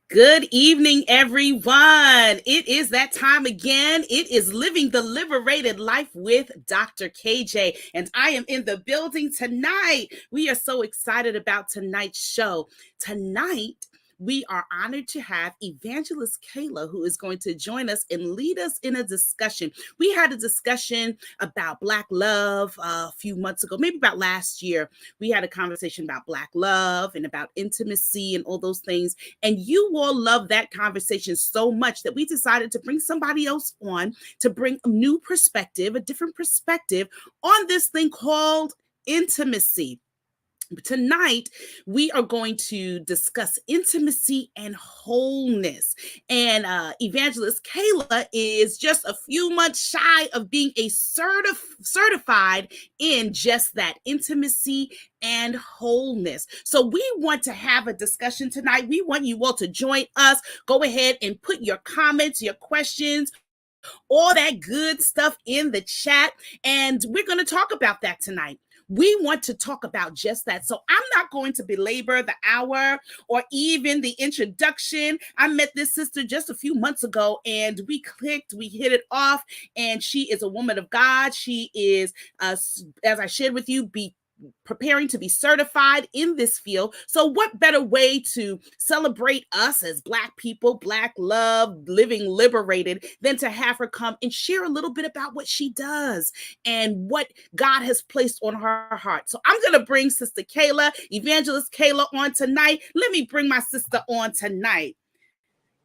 Good evening, everyone. It is that time again. It is Living the Liberated Life with Dr. KJ, and I am in the building tonight. We are so excited about tonight's show. Tonight, we are honored to have Evangelist Kayla, who is going to join us and lead us in a discussion. We had a discussion about Black love a few months ago, maybe about last year. We had a conversation about Black love and about intimacy and all those things. And you all love that conversation so much that we decided to bring somebody else on to bring a new perspective, a different perspective on this thing called intimacy. Tonight, we are going to discuss intimacy and wholeness. And Evangelist Kayla is just a few months shy of being a certified in just that intimacy and wholeness. So we want to have a discussion tonight. We want you all to join us. Go ahead and put your comments, your questions, all that good stuff in the chat. And we're going to talk about that tonight. We want to talk about just that. So I'm not going to belabor the hour or even the introduction. I met this sister just a few months ago and we clicked, we hit it off, and she is a woman of God. She is, as I shared with you, preparing to be certified in this field. So what better way to celebrate us as Black people, Black love, living liberated, than to have her come and share a little bit about what she does and what God has placed on her heart. So I'm going to bring Sister Kayla, Evangelist Kayla, on tonight. Let me bring my sister on tonight.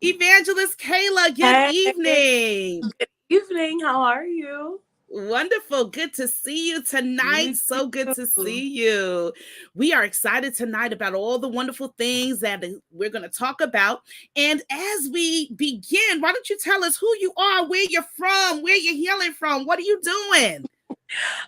Evangelist Kayla, good evening. Good evening. How are you? Wonderful. Good to see you tonight. You So good to too. see you. We are excited tonight about all the wonderful things that we're going to talk about. And as we begin, why don't you tell us who you are, where you're from, where you're healing from? What are you doing?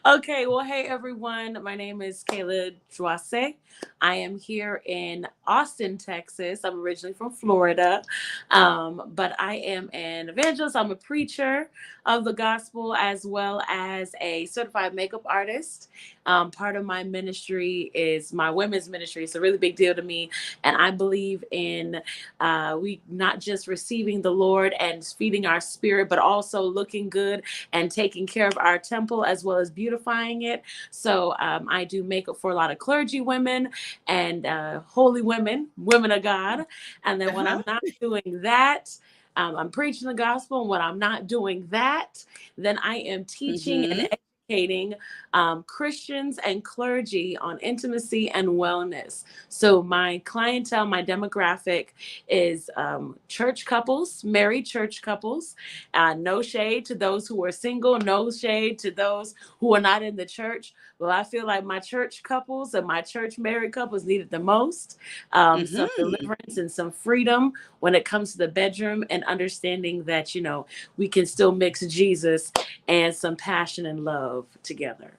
Okay, well, hey everyone. My name is Kayla Joase. I am here in Austin, Texas. I'm originally from Florida, but I am an evangelist. I'm a preacher of the gospel as well as a certified makeup artist. Part of my ministry is my women's ministry. It's a really big deal to me, and I believe in we not just receiving the Lord and feeding our spirit, but also looking good and taking care of our temple as well as beautifying it. So I do makeup for a lot of clergy women and holy women, women of God. And then when I'm not doing that, I'm preaching the gospel. And when I'm not doing that, then I am teaching and educating Christians and clergy on intimacy and wellness. So my clientele, my demographic is church couples, married church couples. No shade to those who are single, no shade to those who are not in the church. Well, I feel like my church couples and my church married couples need it the most. Some deliverance and some freedom when it comes to the bedroom, and understanding that, we can still mix Jesus and some passion and love together.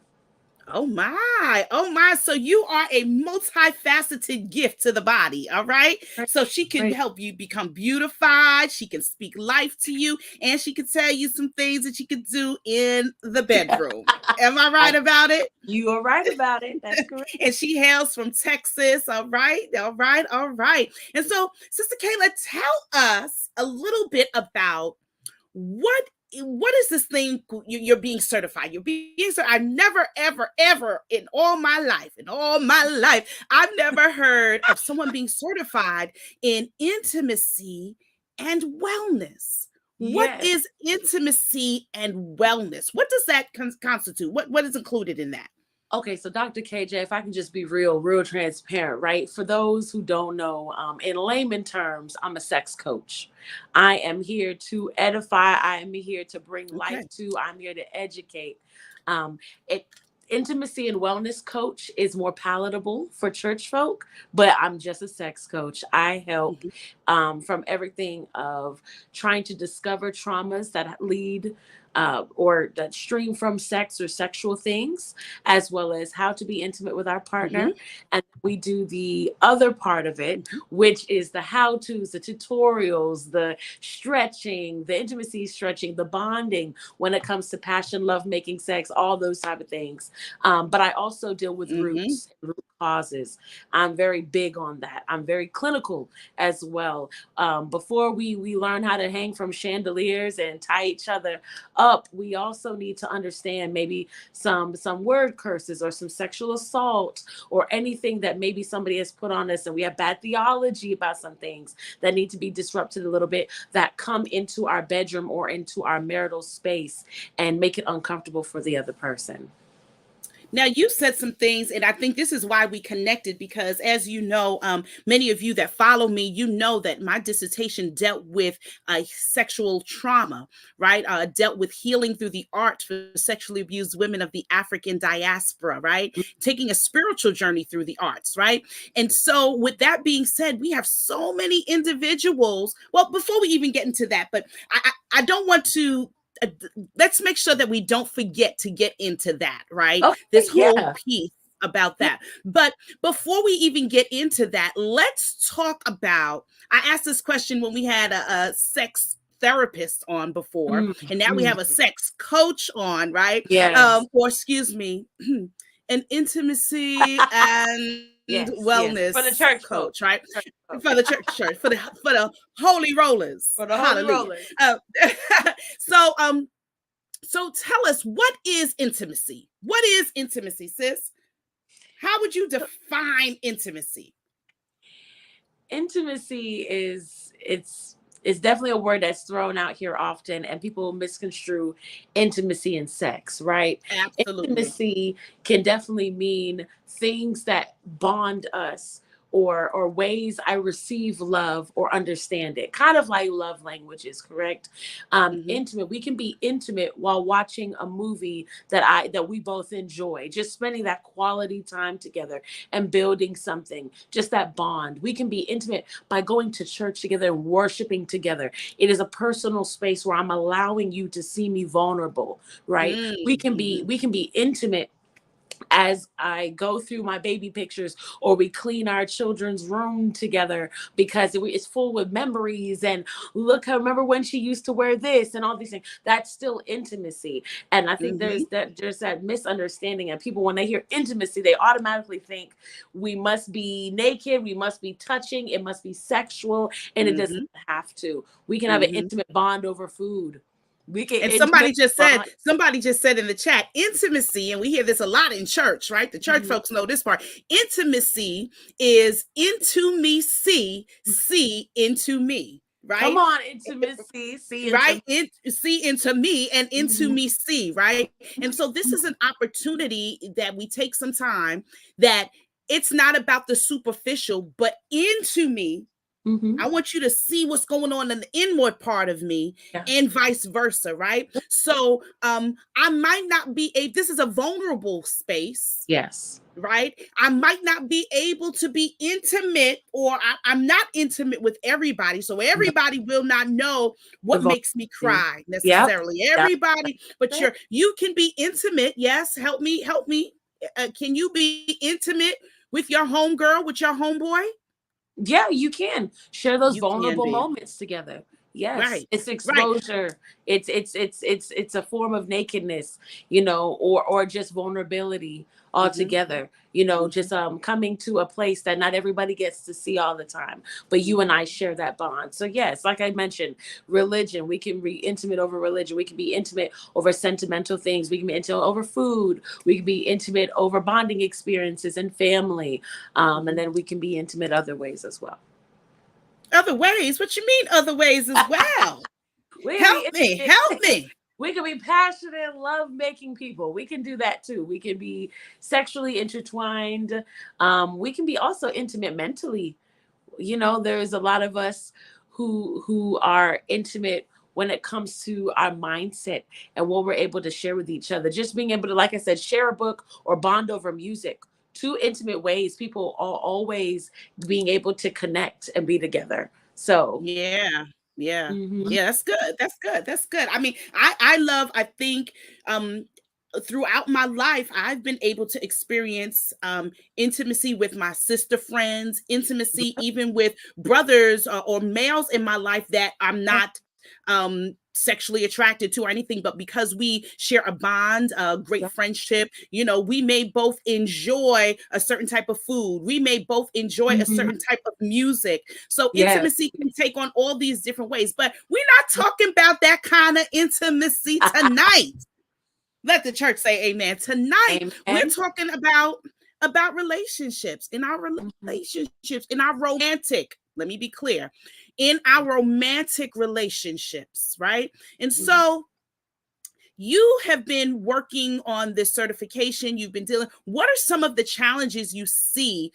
Oh my, oh my. So you are a multifaceted gift to the body, all right? So she can Right. help you become beautified, she can speak life to you, and she can tell you some things that you can do in the bedroom. Am I right about it? You are right about it. That's correct. And she hails from Texas, all right? All right, all right. And so, Sister Kayla, tell us a little bit about what is this thing you're being certified? You're being certified. I've never, ever in all my life, I've never heard of someone being certified in intimacy and wellness. What Yes. is intimacy and wellness? What does that constitute? What is included in that? Okay, so Dr. KJ, if I can just be real transparent, right? For those who don't know, in layman terms, I'm a sex coach. I am here to edify. I am here to bring Okay. life to. I'm here to educate. Um, it Intimacy and wellness coach is more palatable for church folk, but I'm just a sex coach. I help Mhm. from everything of trying to discover traumas that lead or that stream from sex or sexual things, as well as how to be intimate with our Mhm. partner. And we do the other part of it, Mhm. which is the how to's, the tutorials, the stretching, the intimacy stretching, the bonding when it comes to passion, love making, sex, all those type of things. But I also deal with Mhm. roots, root causes. I'm very big on that. I'm very clinical as well. Before we learn how to hang from chandeliers and tie each other up, we also need to understand maybe some word curses or some sexual assault or anything that maybe somebody has put on us, and we have bad theology about some things that need to be disrupted a little bit, that come into our bedroom or into our marital space and make it uncomfortable for the other person. Now, you said some things, and I think this is why we connected because, as you know, many of you that follow me, you know that my dissertation dealt with sexual trauma, right? Dealt with healing through the art for sexually abused women of the African diaspora, right? Taking a spiritual journey through the arts, right? And so, with that being said, we have so many individuals. Well, before we even get into that, but I don't want to let's make sure that we don't forget to get into that, right? Okay, This whole yeah. piece about Yeah. that. But before we even get into that, let's talk about, I asked this question when we had a sex therapist on before, and now we Mm. have a sex coach on, right? Yes. Or excuse me, an intimacy and Yes, yes. For the wellness church coach, folks. right? Church folks. For the church, for the holy rollers. For the holy Hallelujah. rollers. So so tell us, what is intimacy? What is intimacy, sis? How would you define intimacy? Intimacy is it's definitely a word that's thrown out here often, and people misconstrue intimacy and sex, right? Absolutely. Intimacy can definitely mean things that bond us, or ways I receive love or understand it, kind of like love languages, correct? Hmm. Intimate, we can be intimate while watching a movie that we both enjoy, just spending that quality time together and building something, just that bond. We can be intimate by going to church together and worshiping together. It is a personal space where I'm allowing you to see me vulnerable, right? Mm-hmm. We can be intimate as I go through my baby pictures, or we clean our children's room together because it's full with memories, and look, I remember when she used to wear this and all these things. That's still intimacy. And I think Hmm. there's that misunderstanding, and people, when they hear intimacy, they automatically think we must be naked, we must be touching, it must be sexual, and it doesn't Hmm. have to. We can have an Hmm. intimate bond over food. We can And intimate bond. somebody just said in the chat, intimacy, and we hear this a lot in church, right? The church Mhm. folks know this part. Intimacy is into me, see into me, Come right? on, intimacy, see Right, intimacy. see into me and into Mhm. me see, right? And so this is an opportunity that we take some time, that it's not about the superficial, but into me. Mhm. I want you to see what's going on in the inward part of me, Yeah. and vice versa, right? So I might not be a this is a vulnerable space, Yes. right? I might not be able to be intimate, or I'm not intimate with everybody. So No. everybody will not know The what makes me vulnerability. cry Yep. necessarily. That's Everybody, but it. you can be intimate. Yes, help me. Can you be intimate with your homegirl, with your homeboy? Yeah, you can share those You can vulnerable be. moments together. Yes, Right. it's Right. exposure. It's a form of nakedness, or just vulnerability Hmm. altogether. Just coming to a place that not everybody gets to see all the time, but you and Hmm. I share that bond. So yes, like I mentioned, religion. We can be intimate over religion. We can be intimate over sentimental things. We can be intimate over food. We can be intimate over bonding experiences and family. And Hmm. then we can be intimate other ways as well. Other ways? What you mean other ways as well? We can Help be me, intimate. help me. We can be passionate, love making people. We can do that too. We can be sexually intertwined. We can be also intimate mentally. There's a lot of us who are intimate when it comes to our mindset and what we're able to share with each other. Just being able to, like I said, share a book or bond over music. Two intimate ways people are always being able to connect and be together. So, Yeah, yeah, mhm. yeah. That's good. That's good. That's good. I mean, I think um throughout my life I've been able to experience intimacy with my sister friends, intimacy even with brothers or males in my life that I'm not sexually attracted to or anything, but because we share a bond, a great Yeah. friendship, we may both enjoy a certain type of food. We may both enjoy a Mhm. certain type of music. So Yes. intimacy can take on all these different ways, but we're not talking about that kind of intimacy tonight. Let the church say amen. Tonight, we're Amen. talking about relationships, in our Mhm. relationships, in our romantic, let me be clear, in our romantic relationships, right? And Mhm. so you have been working on this certification. You've been dealing. What are some of the challenges you see,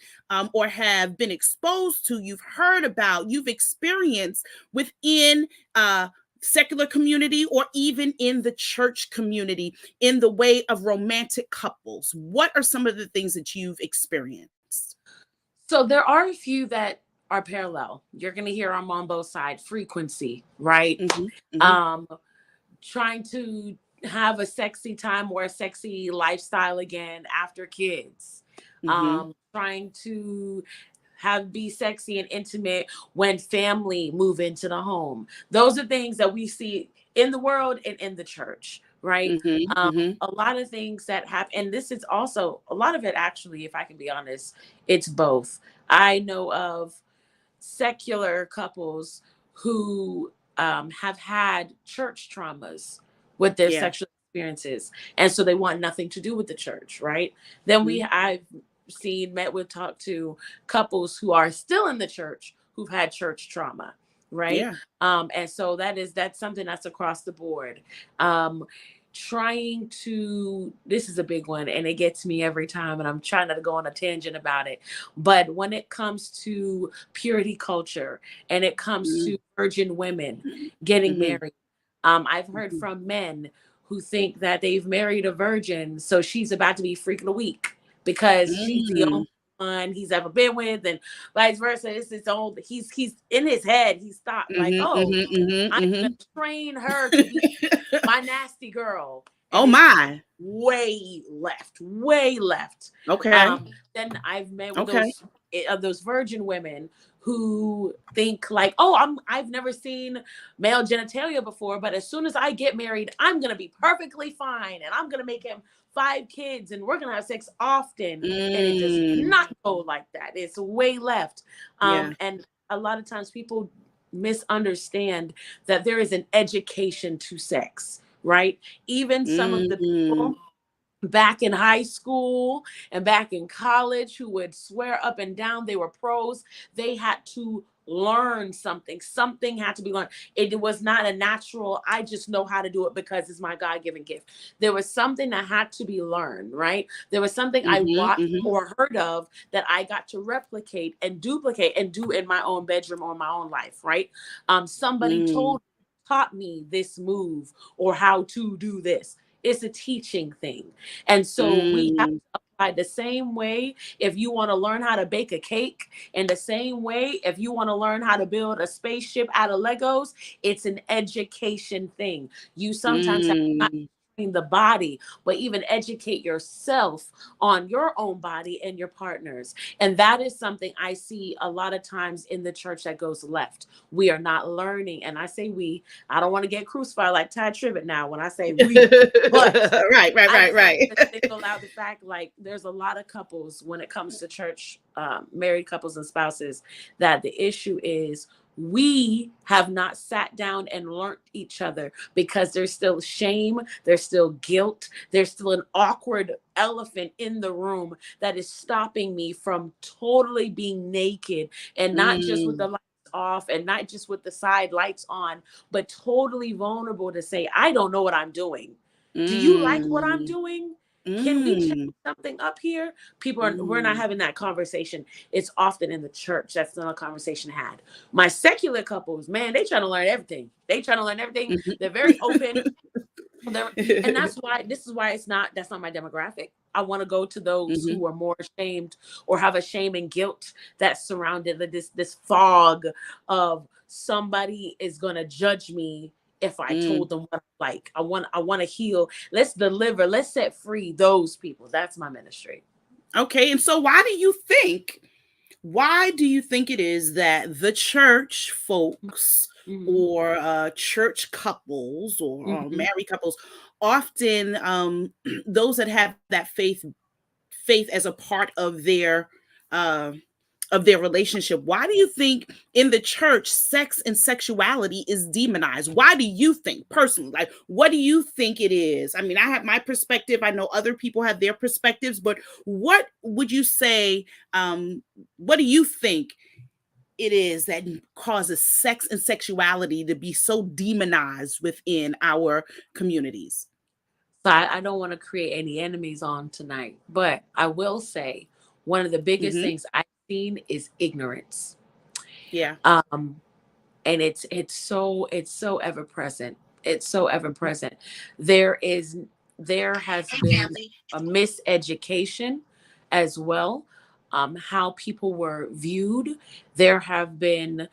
or have been exposed to, you've heard about, you've experienced within secular community or even in the church community in the way of romantic couples? What are some of the things that you've experienced? So there are a few that are parallel. You're going to hear them on both sides. Frequency, right? Mm-hmm, mm-hmm, Um, Trying to have a sexy time or a sexy lifestyle again after kids. mm-hmm, Trying to be sexy and intimate when family move into the home. Those are things that we see in the world and in the church, right? mm-hmm, mm-hmm, A lot of things that happen, and this is also a lot of it, actually, if I can be honest, it's both. I know of secular couples who have had church traumas with their yeah, sexual experiences, and so they want nothing to do with the church, right? Then mm-hmm, I've seen, met with, talked to couples who are still in the church who've had church trauma, right? yeah, And so that's something that's across the board. Um, Trying to, this is a big one and it gets me every time, and I'm trying not to go on a tangent about it, but when it comes to purity culture and it comes mm-hmm, to virgin women getting mm-hmm, married, I've heard from men who think that they've married a virgin, so she's about to be freak of the week because she's the mm-hmm, only one he's ever been with, and vice versa. It's his own. He's in his head. He's thought like, mm-hmm, oh, mm-hmm, I'm mm-hmm. gonna train her to be my nasty girl, Oh and it's my. way left, way left. Okay. Then I've met with Okay. those virgin women who think like, oh, I've never seen male genitalia before, but as soon as I get married, I'm gonna be perfectly fine, and I'm gonna make him 5 kids, and we're gonna have sex often. And it does Mm, not go like that. It's way left. yeah. And a lot of times people misunderstand that there is an education to sex, right? Even some of the Mm, people back in high school and back in college who would swear up and down they were pros, they had to learn something. Something had to be learned. It was not a natural, I just know how to do it because it's my God-given gift. There was something that had to be learned, right? There was something I mhm, watched mhm, or heard of that I got to replicate and duplicate and do in my own bedroom or my own life, right? Somebody mm, taught me this move or how to do this. It's a teaching thing. And so we have mm, to apply the same way if you want to learn how to bake a cake, and the same way if you want to learn how to build a spaceship out of Legos. It's an education thing. You sometimes have to mm, train the body, but even educate yourself on your own body and your partners. And that is something I see a lot of times in the church that goes left. We are not learning. And I say we, I don't want to get crucified like Ty Tribbett now when I say we, but right, right, I right, just want right. to single out the fact, like, there's a lot of couples when it comes to church, married couples and spouses, that the issue is we have not sat down and learned each other because there's still shame, there's still guilt, there's still an awkward elephant in the room that is stopping me from totally being naked, and not just with the Mm, lights off and not just with the side lights on, but totally vulnerable to say, I don't know what I'm doing. Do you like what I'm mm, doing? Can we change mm, something up here? We're not mm, having that conversation. It's often in the church. That's not a conversation had. My secular couples, man, they trying to learn everything. They trying to learn everything. mhm. They're very open. And that's why, this is why that's not my demographic. I want to go to those Mhm, who are more ashamed or have a shame and guilt that's surrounded this fog of somebody is going to judge me if I mm. told them what I like. I want to heal. Let's deliver. Let's set free those people. That's my ministry. Okay, and so why do you think it is that the church folks Mm-hmm. or church couples or Mm-hmm. married couples, often those that have that faith as a part uh, of their relationship. Why do you think in the church sex and sexuality is demonized? Why do you think personally? Like, what do you think it is? I mean, I have my perspective. I know other people have their perspectives, but what would you say? What do you think it is that causes sex and sexuality to be so demonized within our communities? So I don't want to create any enemies on tonight, but I will say one of the biggest Mm-hmm. things I've seen is ignorance. Yeah. Um, and it's so ever present. It's so ever present. There is there has been a miseducation as well. How people were viewed. There have been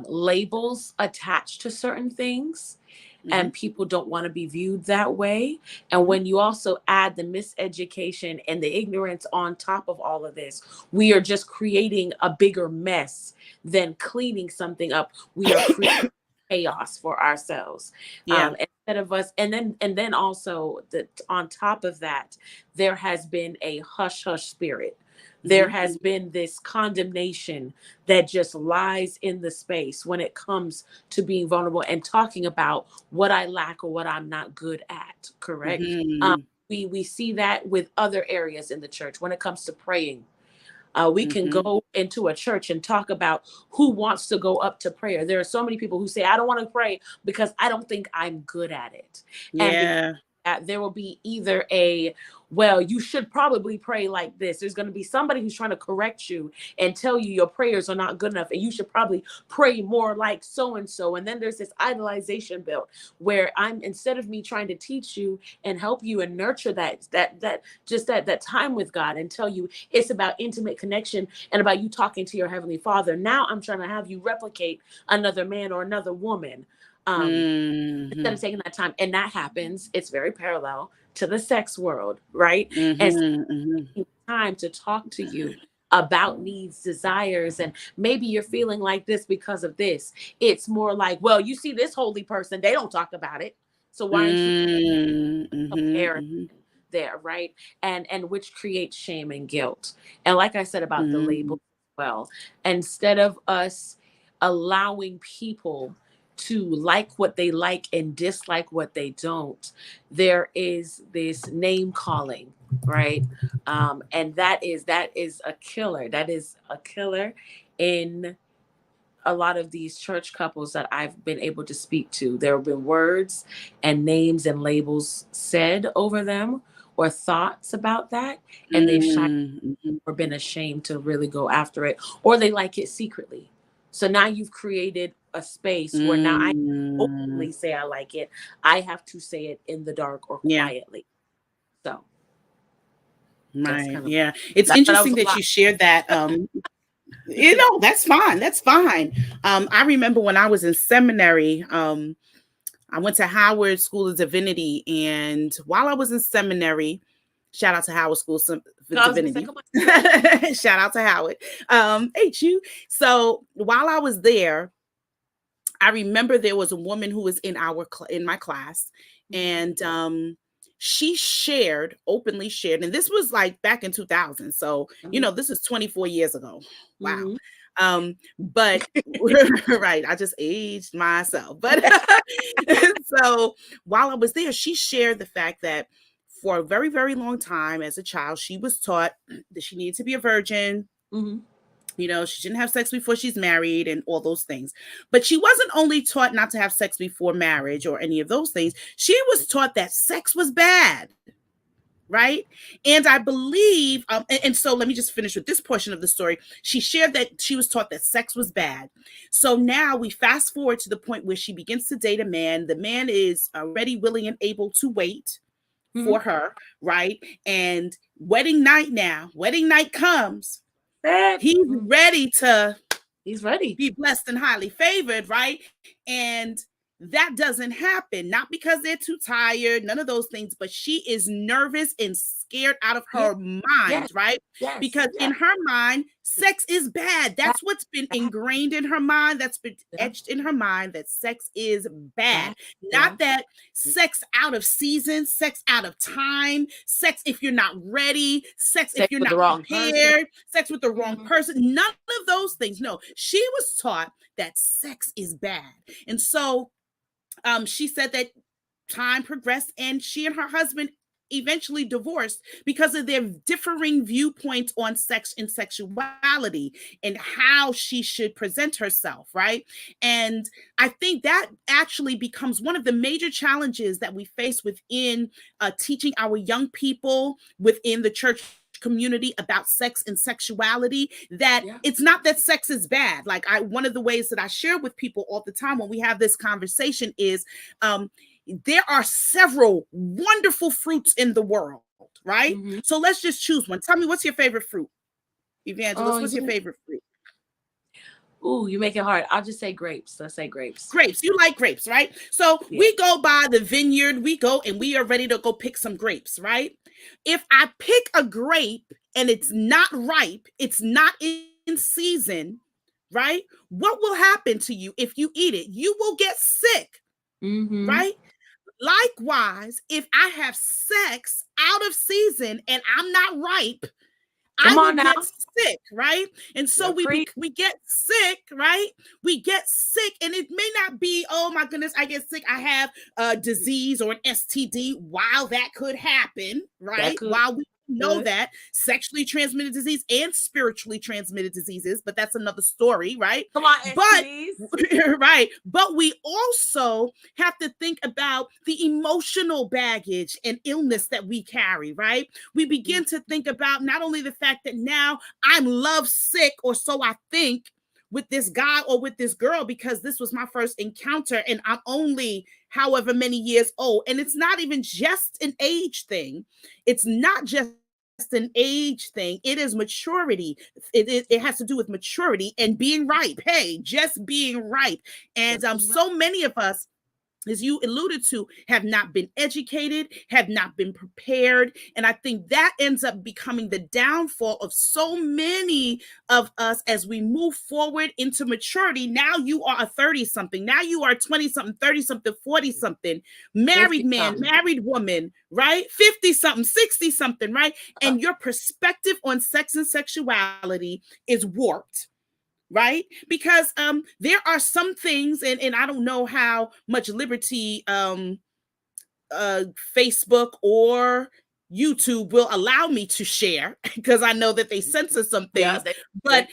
labels attached to certain things, Mm-hmm. and people don't want to be viewed that way. And when you also add the miseducation and the ignorance on top of all of this, we are just creating a bigger mess than cleaning something up. We are creating chaos for ourselves, Yeah. instead of us. And then also that on top of that, there has been a hush hush spirit. There Mm-hmm. has been this condemnation that just lies in the space when it comes to being vulnerable and talking about what I lack or what I'm not good at. Correct. um, Mm-hmm. we see that with other areas in the church when it comes to praying. We can Mm-hmm. go into a church and talk about who wants to go up to prayer. There are so many people who say, I don't want to pray because I don't think I'm good at it. And because Yeah. there will be either a, well, you should probably pray like this. There's going to be somebody who's trying to correct you and tell you your prayers are not good enough and you should probably pray more like so and so. And then there's this idolization built where I'm, instead of me trying to teach you and help you and nurture that time with God and tell you it's about intimate connection and about you talking to your heavenly Father. Now I'm trying to have you replicate another man or another woman. Um, Instead Mm-hmm. of taking that time. And that happens, it's very parallel to the sex world, right? And Mm-hmm. Mm-hmm. time to talk to you about needs, desires, and maybe you're feeling like this because of this. It's more like, well, you see this holy person, they don't talk about it. So why aren't you comparing Mm-hmm. there, right? And which creates shame and guilt. And like I said about the Mm-hmm. labels as well, instead of us allowing people to like what they like and dislike what they don't, there is this name calling, right? And that is a killer. That is a killer in a lot of these church couples that I've been able to speak to. There have been words and names and labels said over them or thoughts about that, and they've shied Mm-hmm. or been ashamed to really go after it, or they like it secretly. So now you've created a space where now I Mm-hmm. openly say I like it. I have to say it in the dark or Yeah. quietly. So that's Right. kind of Yeah. It's that was interesting a that lot. you shared that. That's fine. That's fine. I remember when I was in seminary, I went to Howard School of Divinity, and while I was in seminary, shout out to Howard School of I was gonna say, Divinity. come on. Shout out to Howard. HU. So while I was there, I remember there was a woman who was in my class, Mhm, and she shared openly shared, and this was like back in 2000. So mhm, this is 24 years ago. Wow. mhm. But right, I just aged myself. But so while I was there, she shared the fact that for a very, very long time as a child, she was taught that she needed to be a virgin. Mhm. She shouldn't have sex before she's married and all those things. But she wasn't only taught not to have sex before marriage or any of those things. She was taught that sex was bad, right? And I believe, and so let me just finish with this portion of the story. She shared that she was taught that sex was bad. So now we fast forward to the point where she begins to date a man. The man is ready, willing, and able to wait Mhm. for her, right? And wedding night comes. That He's ready to he's ready. be blessed and highly favored, right? And that doesn't happen, not because they're too tired, none of those things, but she is nervous and scared out of Yeah. her mind, Yes. right? Yes. Because Yes. in her mind, sex is bad. Bad. That's what's been Bad. ingrained in her mind. That's been Yeah. etched in her mind, that sex is bad. Bad. Yeah. Not that sex out of season, sex out of time, sex if you're not ready, sex if Sex you're with the not wrong person. prepared, sex with the wrong Mhm. person. None of those things. No, she was taught that sex is bad. And so she said that time progressed and she and her husband eventually divorced because of their differing viewpoints on sex and sexuality and how she should present herself, right? And I think that actually becomes one of the major challenges that we face within teaching our young people within the church community about sex and sexuality, that Yeah. it's not that sex is bad. Like one of the ways that I share with people all the time when we have this conversation is there are several wonderful fruits in the world, right? Mm-hmm. So let's just choose one. Tell me, what's your favorite fruit? Oh, Evangelist, what's your favorite fruit? ooh, you make it hard. I'll just say grapes. Let's say grapes. Grapes. You like grapes, right? So Yeah. we go by the vineyard, we go and we are ready to go pick some grapes, right? If I pick a grape and it's not ripe, it's not in season, right? What will happen to you if you eat it? You will get sick, Mm-hmm. right? Likewise, if I have sex out of season and I'm not ripe, I Come will on now. get sick, right? And so You're pre. we get sick, right? We get sick, and it may not be, oh my goodness, I get sick. I have a disease or an STD. While that could happen, That right? could. While we know Good. that sexually transmitted disease and spiritually transmitted diseases, but that's another story, right? Come on, But STDs. right, but we also have to think about the emotional baggage and illness that we carry, right? We begin to think about not only the fact that now I'm love sick, or so I think, with this guy or with this girl because this was my first encounter and I'm only however many years old. And it's not even just an age thing. It's not just an age thing. It is maturity. It has to do with maturity and being ripe. Hey, just being ripe. And Just be right. so many of us, as you alluded to, have not been educated, have not been prepared. And I think that ends up becoming the downfall of so many of us as we move forward into maturity. Now you are a 30 something, now you are 20 something, 30 something, 40 something, married 50 man, something. married woman, right? 50 something, 60 something, right? And your perspective on sex and sexuality is warped, right? Because there are some things, and I don't know how much liberty Facebook or YouTube will allow me to share because I know that they censor some Yeah. things, but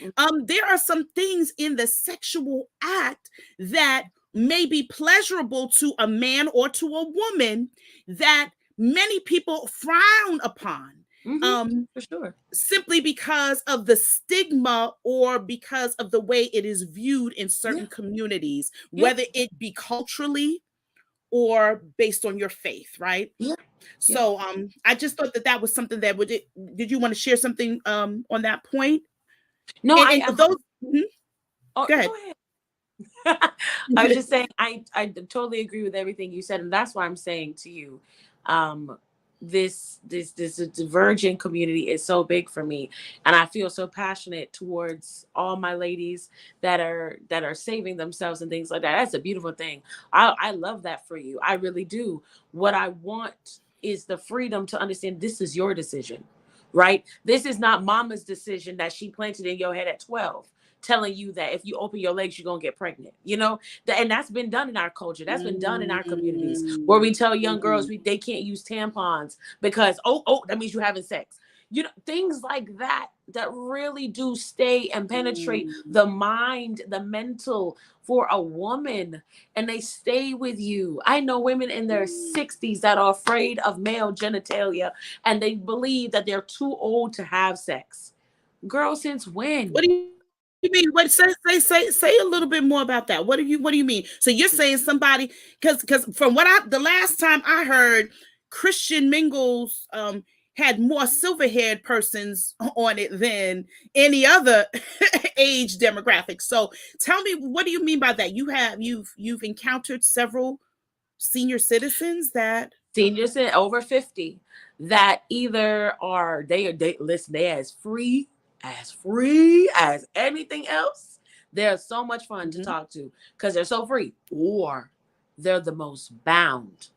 there are some things in the sexual act that may be pleasurable to a man or to a woman that many people frown upon. For sure. Simply because of the stigma or because of the way it is viewed in Yeah. certain communities, Yeah. whether it be culturally or based on your faith, right? Yeah. Yeah. So I just thought that that was something that did you want to share something on that point? No, And those Mhm. Oh, Go go ahead. ahead. I was just saying, I totally agree with everything you said, and that's why I'm saying to you, um, this divergent community is so big for me, and I feel so passionate towards all my ladies that are saving themselves and things like that. That's a beautiful thing. I love that for you. I really do. What I want is the freedom to understand this is your decision, right? This is not mama's decision that she planted in your head at 12, telling you that if you open your legs, you're going to get pregnant, and that's been done in our culture. That's been done in our communities where we tell young girls they can't use tampons because, oh, that means you're having sex. Things like that really do stay and penetrate the mind, the mental for a woman, and they stay with you. I know women in their 60s that are afraid of male genitalia and they believe that they're too old to have sex. Girl, since when? What do you mean? What say a little bit more about that? What do you mean? So you're saying somebody, because from the last time I heard, Christian mingles had more silver-haired persons on it than any other age demographic. So tell me, what do you mean by that? You've encountered several senior citizens that Seniors over 50 that either are they listen, they as anything else. They're so much fun to Mhm. talk to because they're so free, or they're the most bound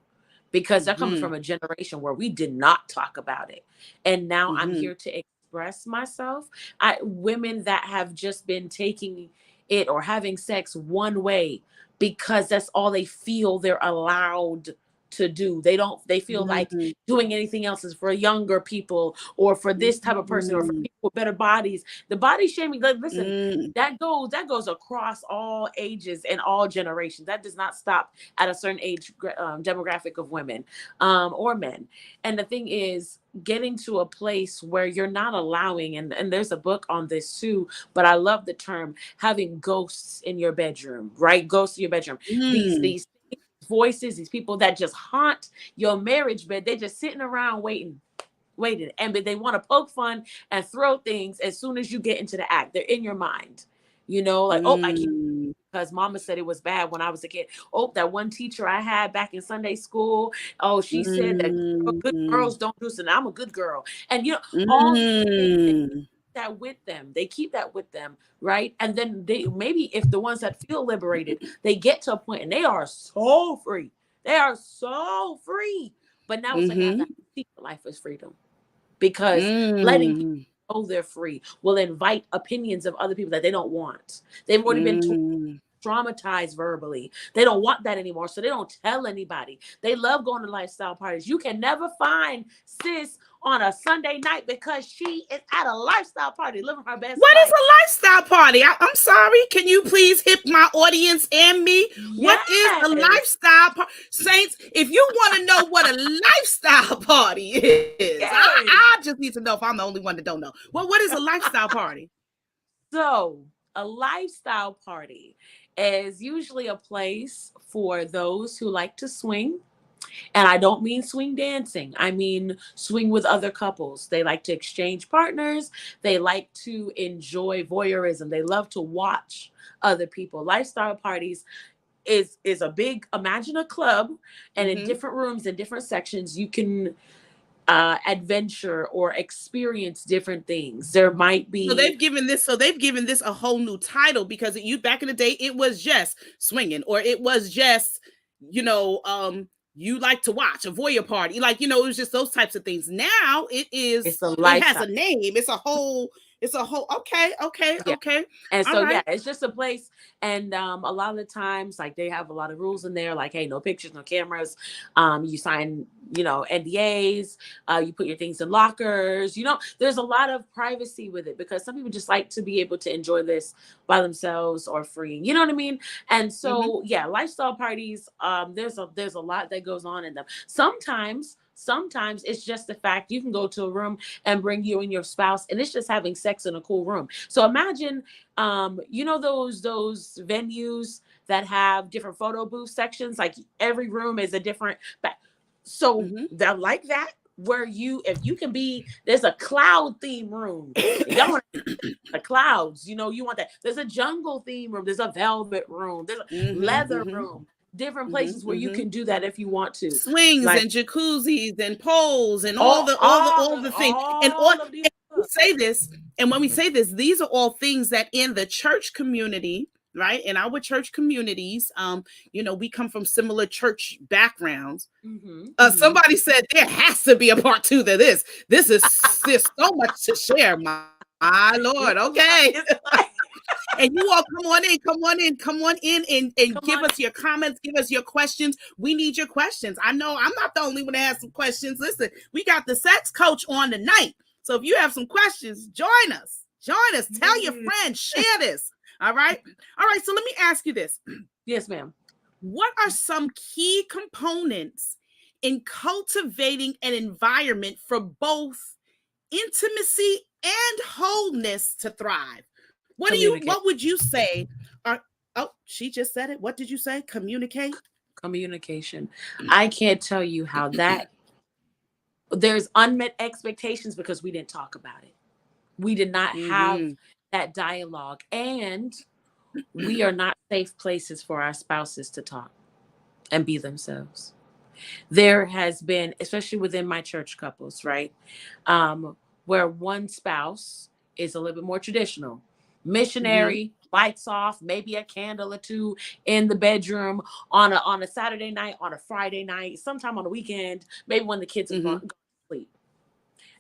because they're coming from Mhm. a generation where we did not talk about it. And now I'm Mhm. here to express myself. Women that have just been taking it or having sex one way because that's all they feel they're allowed to do. They feel like Mhm. doing anything else is for younger people or for this type of person or for Mhm. people with better bodies. The body shaming, like, listen, Mm. that goes across all ages and all generations. That does not stop at a certain age demographic of women or men. And the thing is, getting to a place where you're not allowing, and there's a book on this too, but I love the term having ghosts in your bedroom, right? Ghosts in your bedroom. Mm. These voices, these people that just haunt your marriage bed, they're just sitting around waiting, and they want to poke fun and throw things as soon as you get into the act. They're in your mind, like, oh, I can't Mm. because mama said it was bad when I was a kid. Oh, that one teacher I had back in Sunday school. Oh, she said that good Mm. girls don't do this, and I'm a good girl. And all these things Mm. that with them. They keep that with them, right? And then they maybe if the ones that feel liberated, they get to a point and they are so free. They are so free. But now it's like they have Mhm. that secret life is freedom because letting people Mm. know they're free will invite opinions of other people that they don't want. They've already been Mm. traumatized verbally. They don't want that anymore. So they don't tell anybody. They love going to lifestyle parties. You can never find sis on a Sunday night because she is at a lifestyle party living her best What is life. a lifestyle party? I'm sorry. Can you please hit my audience and me? What is a Yes. lifestyle party? Saints, if you want to know what a lifestyle party is, I Yes. just need to know if I'm the only one that don't know. What is a lifestyle party? So a lifestyle party is usually a place for those who like to swing. And I don't mean swing dancing. I mean swing with other couples. They like to exchange partners. They like to enjoy voyeurism. They love to watch other people. Lifestyle parties is a big, imagine a club, and in Mm-hmm. different rooms in different sections you can adventure or experience different things. There might So be they've given this a whole new title because you back in the day it was just swinging or it was just you know you like to watch a voyeur party, like it was just those types of things. Now it's a it has lifestyle. a name. It's a whole okay, okay, Yeah. okay. And All so yeah, right. it's just a place. And a lot of the times, like, they have a lot of rules in there, like, hey, no pictures, no cameras. You sign, NDAs. You put your things in lockers. There's a lot of privacy with it because some people just like to be able to enjoy this by themselves or free. You know what I mean? And Mm-hmm. so yeah, lifestyle parties. There's a lot that goes on in them. Sometimes it's just the fact you can go to a room and bring you and your spouse, and it's just having sex in a cool room. So imagine, those venues that have different photo booth sections, like every room is a different. So Mm-hmm. they're like that, where if you can be, there's a cloud theme room. If y'all want the clouds, you want that. There's a jungle theme room. There's a velvet room. There's a Mm-hmm. leather Mm-hmm. room. Different places Mm-hmm. where you Mm-hmm. can do that if you want to, Swings like and jacuzzis and poles and all all the all the all all of, the things all of the and we say this and when we say this, these are all things that in the church community, right, in our church communities, we come from similar church backgrounds. mm-hmm, mm-hmm. Somebody said there has to be a part two to this. There's so much to share, my lord. It's Okay. a lot. It's like, And you all come on in and come give on. us your comments, give us your questions. We need your questions. I know I'm not the only one that has some questions. Listen, we got the sex coach on tonight. So if you have some questions, join us. Join us. Tell your Yes, friends, share this. All right. All right. So let me ask you this. yes, ma'am. What are some key components in cultivating an environment for both intimacy and wholeness to thrive? What Communicate. would you say are oh, she just said it. What did you say? Communicate? Communication. I can't tell you how that there's unmet expectations because we didn't talk about it. We did not have Mm-hmm. that dialogue, and we are not safe places for our spouses to talk and be themselves. There has been, especially within my church couples, right? Where one spouse is a little bit more traditional, Mm-hmm. missionary, lights off, maybe a candle or two in the bedroom on a Saturday night, on a Friday night, sometime on the weekend, maybe when the kids have Mm-hmm. gone to sleep.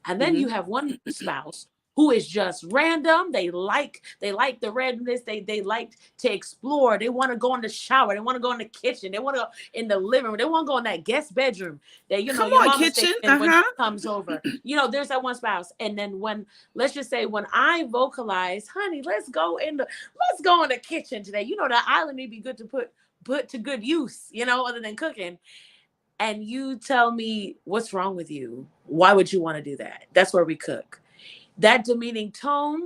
And then Mm-hmm. you have one spouse who is just random. They like the randomness. They like to explore. They want to go in the shower. They want to go in the kitchen. They want to go in the living room. They want to go in that guest bedroom that Come your on, mama stays kitchen. in when she Uh-huh. comes over. There's that one spouse. And then when let's just say when I vocalize, honey, let's go in the kitchen today. That island may be good to put to good use, other than cooking, and you tell me what's wrong with you, why would you want to do that? That's where we cook. That demeaning tone,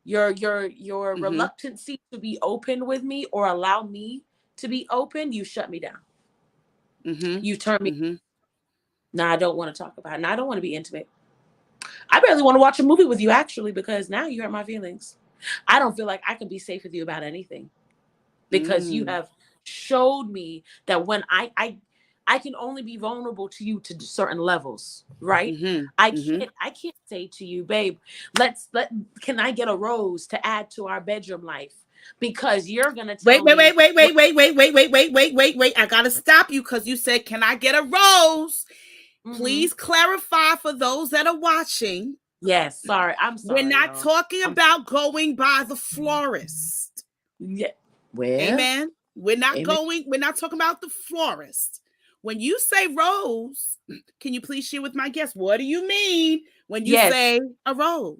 your Mm-hmm. reluctancy to be open with me or allow me to be open, you shut me down. Mm-hmm. You turn me. Mm-hmm. Now I don't want to talk about it. Now I don't want to be intimate. I barely want to watch a movie with you actually because now you hurt my feelings. I don't feel like I can be safe with you about anything because you Mm. have showed me that when I can only be vulnerable to you to certain levels, right? Mm-hmm. I Mm-hmm. can't say to you, babe, let can I get a rose to add to our bedroom life? Because you're gonna Wait, tell wait, me wait, wait, what. wait, wait, wait, wait, wait, wait, wait, wait, wait. I gotta stop you because you said, "Can I get a rose?" Mm-hmm. Please clarify for those that are watching. Yes, sorry, I'm We're sorry, not y'all. talking I'm about going by the florist. Yeah. Well, Amen. amen. We're not talking about the florist. When you say rose, can you please share with my guests what do you mean when you Yes, say a rose?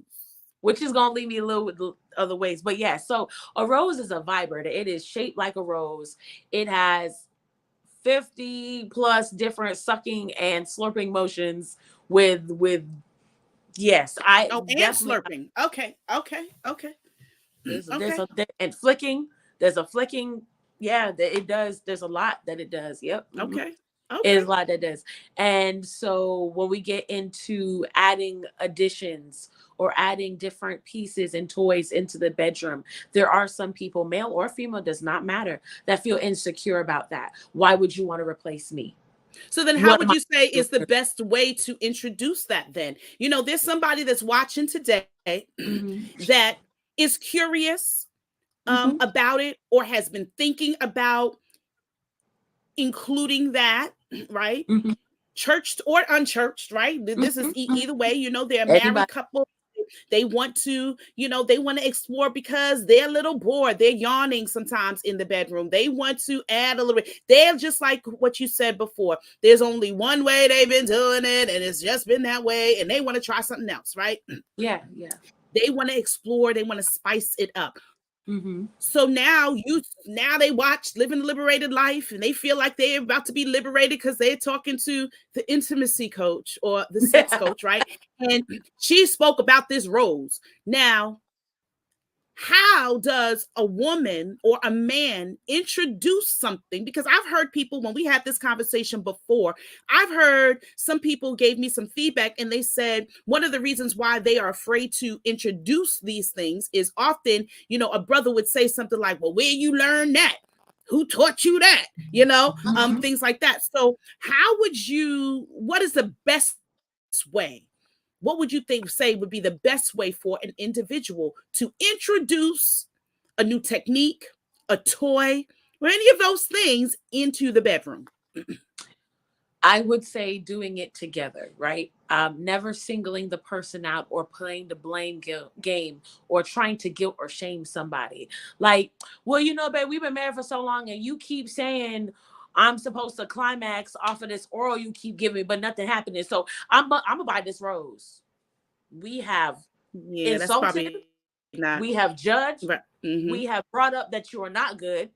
which is gonna leave me a little with the other ways, but yeah. So a rose is a vibrator. It is shaped like a rose. It has 50 plus different sucking and slurping motions with yes, I Oh, and definitely slurping. Okay, okay, okay, there's okay, a and flicking, there's a flicking, yeah, it does, there's a lot that it does. Yep. okay, It is okay. a lot that does. And so when we get into adding additions or adding different pieces and toys into the bedroom, there are some people, male or female, does not matter, that feel insecure about that. Why would you want to replace me? So then how What am would I you say doing? is the best way to introduce that then? There's somebody that's watching today Mm-hmm. that is curious Mm-hmm. about it or has been thinking about including that, right? Mm-hmm. Churched or unchurched, right? This is Mm-hmm. either way. They're a married Anybody. couple. They want to, they want to explore because they're a little bored. They're yawning sometimes in the bedroom. They want to add a little bit. They're just like what you said before. There's only one way they've been doing it, and it's just been that way, and they want to try something else, right? Yeah, yeah. They want to explore, they want to spice it up. Mm-hmm. So now they watch Living the Liberated Life and they feel like they're about to be liberated because they're talking to the intimacy coach or the sex coach, right? And she spoke about this rose. Now, how does a woman or a man introduce something? Because I've heard people, when we had this conversation before, I've heard some people gave me some feedback and they said one of the reasons why they are afraid to introduce these things is often, a brother would say something like, well, where you learn that? Who taught you that? Mm-hmm. Things like that. So what is the best way? What would you say would be the best way for an individual to introduce a new technique, a toy, or any of those things into the bedroom? I would say doing it together, right? Never singling the person out or playing the blame game or trying to guilt or shame somebody. Like, well, babe, we've been married for so long and you keep saying I'm supposed to climax off of this oral you keep giving me, but nothing happening. So I'm gonna buy this rose. We have Yeah, that's insulted, probably not we have right. judged, Mm-hmm. we have brought up that you are not good,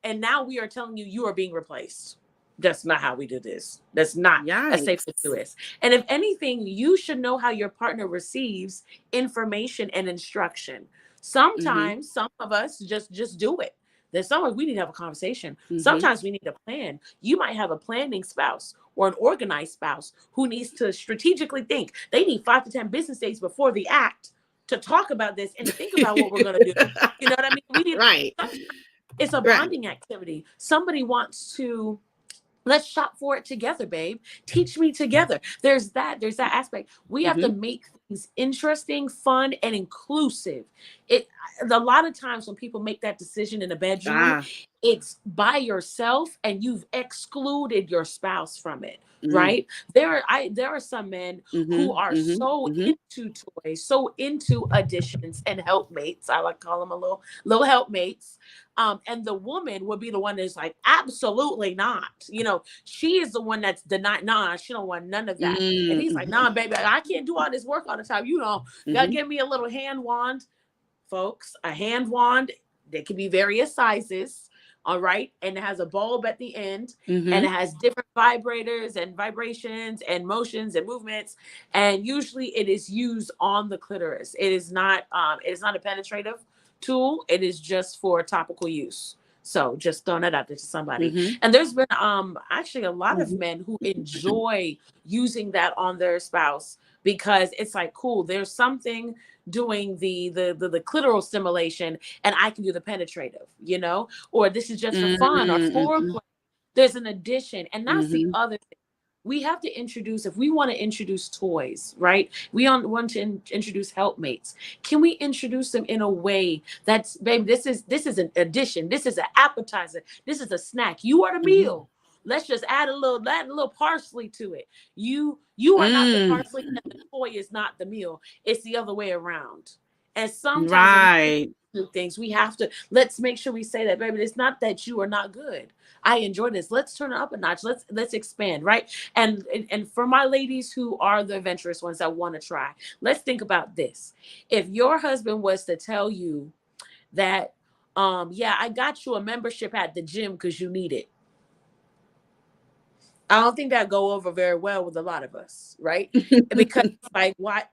and now we are telling you you are being replaced. That's not how we do this. That's not a safe thing to do Yikes. this. And if anything, you should know how your partner receives information and instruction. Mm-hmm. Sometimes some of us just do it. There's sometimes we need to have a conversation. Mm-hmm. Sometimes we need a plan. You might have a planning spouse or an organized spouse who needs to strategically think. They need 5 to 10 business days before the act to talk about this and think about what we're going to do. You know what I mean? We need Right. it's a Right. bonding activity. Somebody wants to let's shop for it together, babe. Teach me together. There's that aspect. We have to Mm-hmm. make things interesting, fun, and inclusive. It A lot of times when people make that decision in a bedroom, Ah. it's by yourself and you've excluded your spouse from it. Mm. Right? There are some men who Mm-hmm. are Mm-hmm. so Mm-hmm. into toys, so into additions and helpmates. I like to call them a little helpmates. And the woman would be the one that's like, absolutely not. She is the one that's denying, nah, she don't want none of that. And he's like, Mm-hmm. nah, baby, I can't do all this work all the time. Gotta Mm-hmm. give me a little hand wand, folks. A hand wand, they can be various sizes. All right. And it has a bulb at the end, and Mm-hmm. it has different vibrators and vibrations and motions and movements. And usually it is used on the clitoris. It is not a penetrative tool. It is just for topical use. So just throwing that out there to somebody. Mm-hmm. And there's been actually a lot of Mm-hmm. men who enjoy using that on their spouse, because it's like, cool, there's something doing the clitoral stimulation, and I can do the penetrative, or this is just for fun or Mm-hmm. foreplay. There's an addition, and that's the Mm-hmm. other thing. We have to introduce, if we want to introduce toys, right? Want to introduce helpmates. Can we introduce them in a way that's, baby, this is an addition. This is an appetizer. This is a snack. You are the Mm-hmm. meal. Let's just add a little parsley to it. You are not the Mm. parsley, and the toy is not the meal. It's the other way around. And sometimes when we Right. do things, we have to, let's make sure we say that, baby, it's not that you are not good. I enjoy this. Let's turn it up a notch. Let's expand, right? And for my ladies who are the adventurous ones that want to try, let's think about this. If your husband was to tell you that, yeah, I got you a membership at the gym because you need it, I don't think that go over very well with a lot of us, right? Because it's like, what?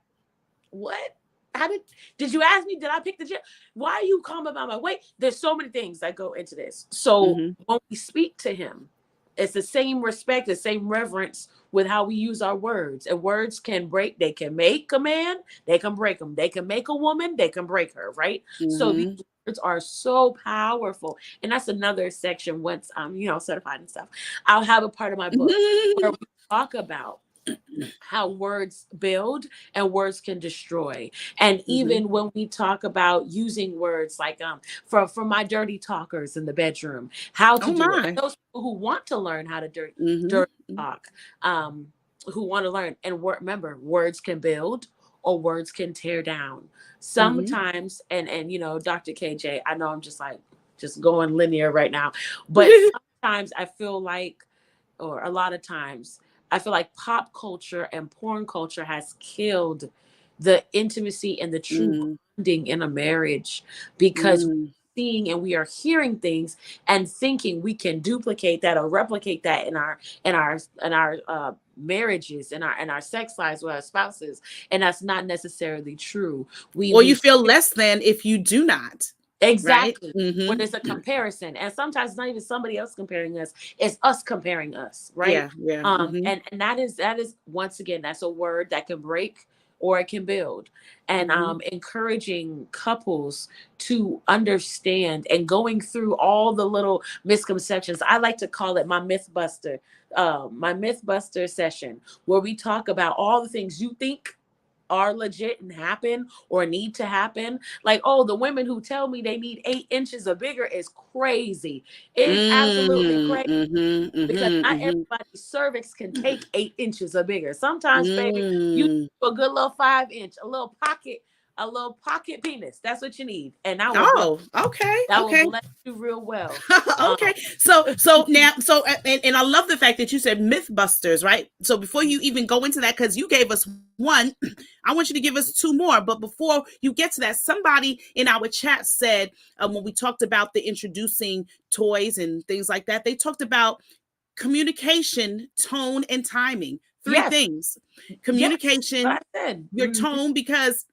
How did you ask me? Did I pick the gym? Why are you calling about my weight? There's so many things that go into this. So Mm-hmm. when we speak to him, it's the same respect, the same reverence with how we use our words. And words can break, they can make a man, they can break them. They can make a woman, they can break her, right? So these Mm-hmm. words are so powerful. And that's another section once I'm, certified and stuff. I'll have a part of my book where we talk about how words build and words can destroy. And Mm-hmm. even when we talk about using words like, for my dirty talkers in the bedroom, how to Oh do it, my. those people who want to learn how to dirty Mm-hmm. talk, who want to learn. And remember, words can build or words can tear down Mm-hmm. sometimes. And Dr. KJ, I know I'm just going linear right now, but sometimes I feel like, or a lot of times, I feel like pop culture and porn culture has killed the intimacy and the true Mm. bonding in a marriage, because we're Mm. seeing and we are hearing things and thinking we can duplicate that or replicate that in our marriages and our sex lives with our spouses, and that's not necessarily true. we Or you we feel less than if you do not, right? Exactly. When there's a Mm-hmm. comparison, and sometimes it's not even somebody else comparing us, it's us comparing us, right? Yeah, yeah. Um, Mm-hmm. and and that is once again, that's a word that can break or it can build. And Mm-hmm. encouraging couples to understand and going through all the little misconceptions. I like to call it my myth buster session, where we talk about all the things you think are legit and happen or need to happen. Like, oh, the women who tell me they need 8 inches or bigger is crazy. It is absolutely Mm. crazy, Mm-hmm. because Mm-hmm. not Mm-hmm. everybody's cervix can take 8 inches or bigger. Sometimes, baby, you Mm. need a good little 5 inch, a little pocket penis. That's what you need. And Oh, okay. that will Okay. bless you real well. Okay. So now, and I love the fact that you said Mythbusters, right? So before you even go into that, because you gave us one, I want you to give us two more. But before you get to that, somebody in our chat said, when we talked about the introducing toys and things like that, they talked about communication, tone, and timing. Three Yes, things. yes, what Communication, I said. your tone, because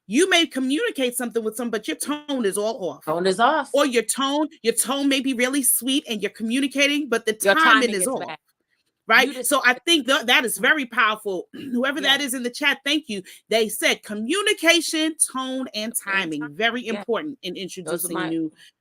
you may communicate something with someone, but your tone is all off. Tone is Or off. your tone may be really sweet and you're communicating, but the Your timing timing is is off. bad. Right. You just So I think that is very powerful. Whoever yeah. that is in the chat, thank you. They said communication, tone, and And timing. Very yeah, important in those are introducing my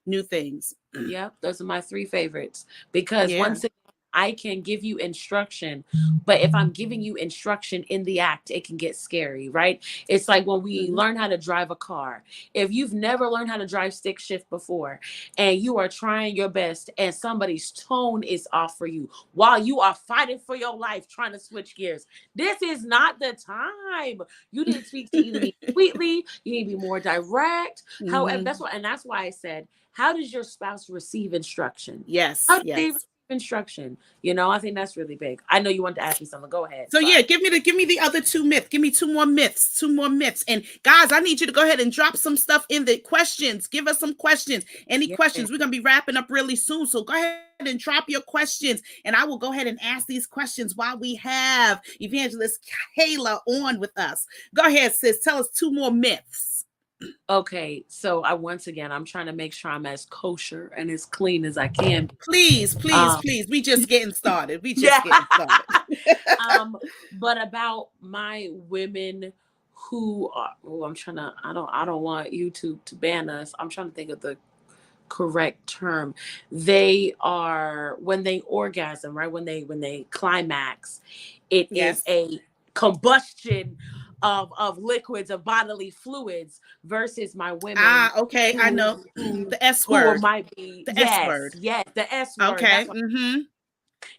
new things. yeah, those are my three favorites. Because Yeah. once again, I can give you instruction, but if I'm giving you instruction in the act, it can get scary, right? It's like when we Mhm. learn how to drive a car. If you've never learned how to drive stick shift before and you are trying your best and somebody's tone is off for you while you are fighting for your life trying to switch gears, this is not the time. You need to speak to either me sweetly, you need to be more direct. However, Mhm. that's why I said, how does your spouse receive instruction? How Yes, do they receive yes. instruction? I think that's really big. I know you wanted to ask me something. Go ahead. So Sorry. yeah, give me the other two myths. Give me two more myths. Two more myths. And guys, I need you to go ahead and drop some stuff in the questions. Give us some questions. Any Yeah. questions? We're gonna be wrapping up really soon. So go ahead and drop your questions, and I will go ahead and ask these questions while we have Evangelist Kayla on with us. Go ahead, sis. Tell us two more myths. Okay. So I'm trying to make sure I'm as kosher and as clean as I can be. Please, please, Um, please. We just getting started. We just yeah. getting started. But about my women who are, I don't want YouTube to ban us. I'm trying to think of the correct term. They are, when they orgasm, right, when they climax, it is Yes. a combustion of liquids, of bodily fluids, versus my women Ah, okay. I who know. who The S who word. might be, The S yes, word. yes, the S word. Okay. That's what. Mm-hmm.